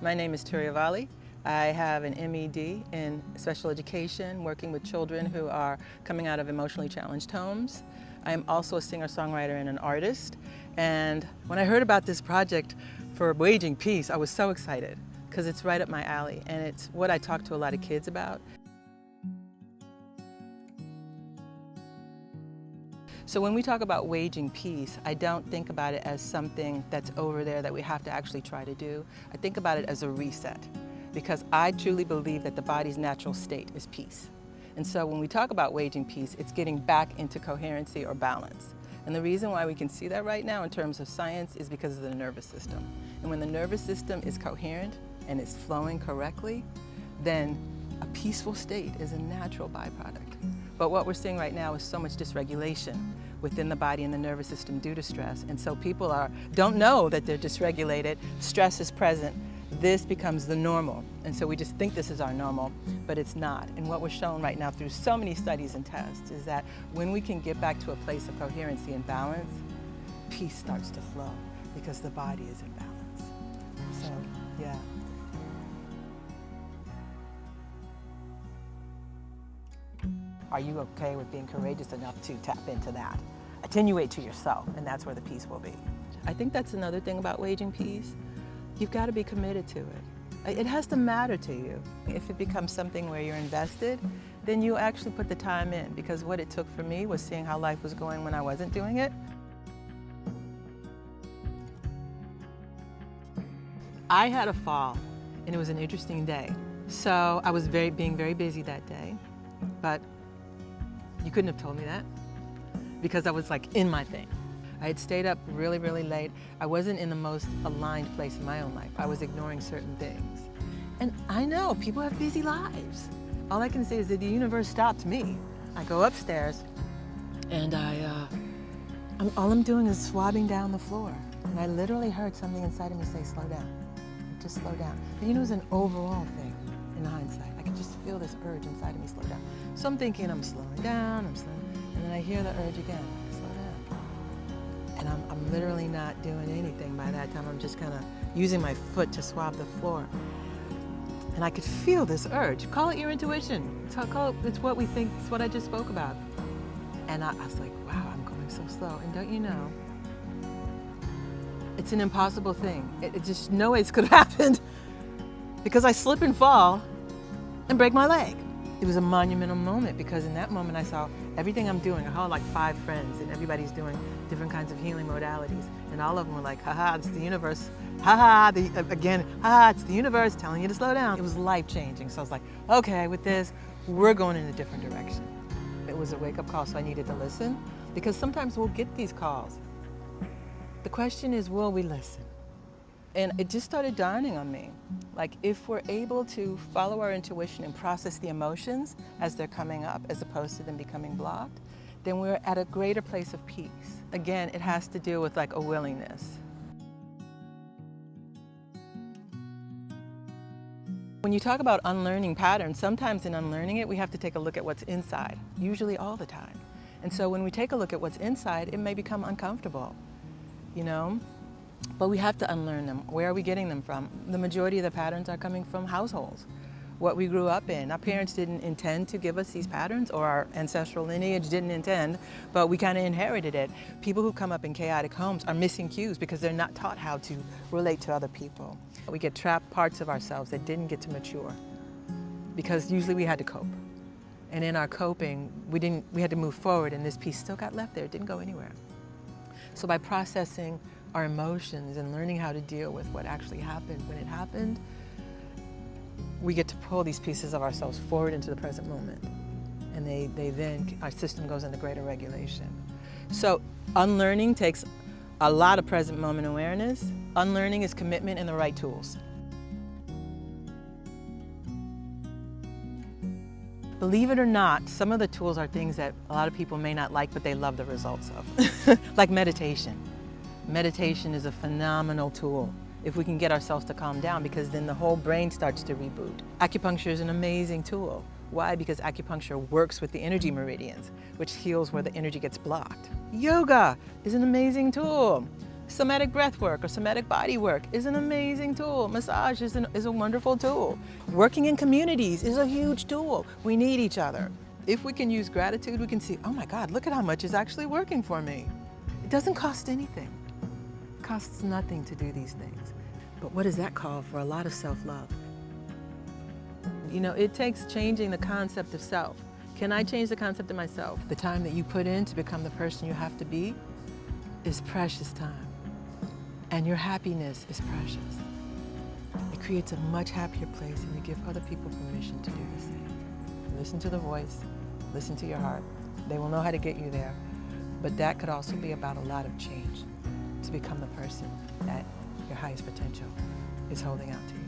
My name is Turiya Vallis. I have an MED in special education, working with children who are coming out of emotionally challenged homes. I am also a singer-songwriter and an artist. And when I heard about this project for Waging Peace, I was so excited because it's right up my alley and it's what I talk to a lot of kids about. So when we talk about waging peace, I don't think about it as something that's over there that we have to actually try to do. I think about it as a reset, because I truly believe that the body's natural state is peace. And so when we talk about waging peace, it's getting back into coherency or balance. And the reason why we can see that right now in terms of science is because of the nervous system. And when the nervous system is coherent and it's flowing correctly, then a peaceful state is a natural byproduct. But what we're seeing right now is so much dysregulation within the body and the nervous system due to stress. And so people don't know that they're dysregulated. Stress is present. This becomes the normal. And so we just think this is our normal, but it's not. And what we're shown right now through so many studies and tests is that when we can get back to a place of coherency and balance, peace starts to flow because the body is in balance. So, yeah. Are you okay with being courageous enough to tap into that? Attenuate to yourself, and that's where the peace will be. I think that's another thing about waging peace. You've got to be committed to it. It has to matter to you. If it becomes something where you're invested, then you actually put the time in, because what it took for me was seeing how life was going when I wasn't doing it. I had a fall, and it was an interesting day. So I was being very busy that day, but you couldn't have told me that because I was like in my thing. I had stayed up really, really late. I wasn't in the most aligned place in my own life. I was ignoring certain things. And I know people have busy lives. All I can say is that the universe stopped me. I go upstairs and all I'm doing is swabbing down the floor. And I literally heard something inside of me say, slow down, just slow down. But you know, it was an overall thing in hindsight. I could just feel this urge inside of me, slow down. So I'm thinking I'm slowing down, and then I hear the urge again, slow down. And I'm literally not doing anything by that time. I'm just kind of using my foot to swab the floor. And I could feel this urge. Call it your intuition. It's what we think, it's what I just spoke about. And I was like, wow, I'm going so slow. And don't you know, it's an impossible thing. It just, no way it could have happened because I slip and fall and break my leg. It was a monumental moment because in that moment I saw everything I'm doing. I had like 5 friends and everybody's doing different kinds of healing modalities. And all of them were like, haha, it's the universe. Haha, haha, it's the universe telling you to slow down. It was life-changing. So I was like, okay, with this, we're going in a different direction. It was a wake-up call, so I needed to listen because sometimes we'll get these calls. The question is, will we listen? And it just started dawning on me, like if we're able to follow our intuition and process the emotions as they're coming up, as opposed to them becoming blocked, then we're at a greater place of peace. Again, it has to do with like a willingness. When you talk about unlearning patterns, sometimes in unlearning it, we have to take a look at what's inside, usually all the time. And so when we take a look at what's inside, it may become uncomfortable, you know? But we have to unlearn them. Where are we getting them from? The majority of the patterns are coming from households, what we grew up in. Our parents didn't intend to give us these patterns, or our ancestral lineage didn't intend, but we kind of inherited it. People who come up in chaotic homes are missing cues because they're not taught how to relate to other people. We get trapped parts of ourselves that didn't get to mature because usually we had to cope. And in our coping, we had to move forward, and this piece still got left there. It didn't go anywhere. So by processing our emotions and learning how to deal with what actually happened when it happened, we get to pull these pieces of ourselves forward into the present moment. And then, our system goes into greater regulation. So unlearning takes a lot of present moment awareness. Unlearning is commitment and the right tools. Believe it or not, some of the tools are things that a lot of people may not like, but they love the results of. Like meditation. Meditation is a phenomenal tool if we can get ourselves to calm down, because then the whole brain starts to reboot. Acupuncture is an amazing tool. Why? Because acupuncture works with the energy meridians, which heals where the energy gets blocked. Yoga is an amazing tool. Somatic breath work or somatic body work is an amazing tool. Massage is a wonderful tool. Working in communities is a huge tool. We need each other. If we can use gratitude, we can see, oh my God, look at how much is actually working for me. It doesn't cost anything. It costs nothing to do these things. But what does that call for? A lot of self-love. You know, it takes changing the concept of self. Can I change the concept of myself? The time that you put in to become the person you have to be is precious time. And your happiness is precious. It creates a much happier place, and you give other people permission to do the same. Listen to the voice, listen to your heart. They will know how to get you there. But that could also be about a lot of change to become the person that your highest potential is holding out to you.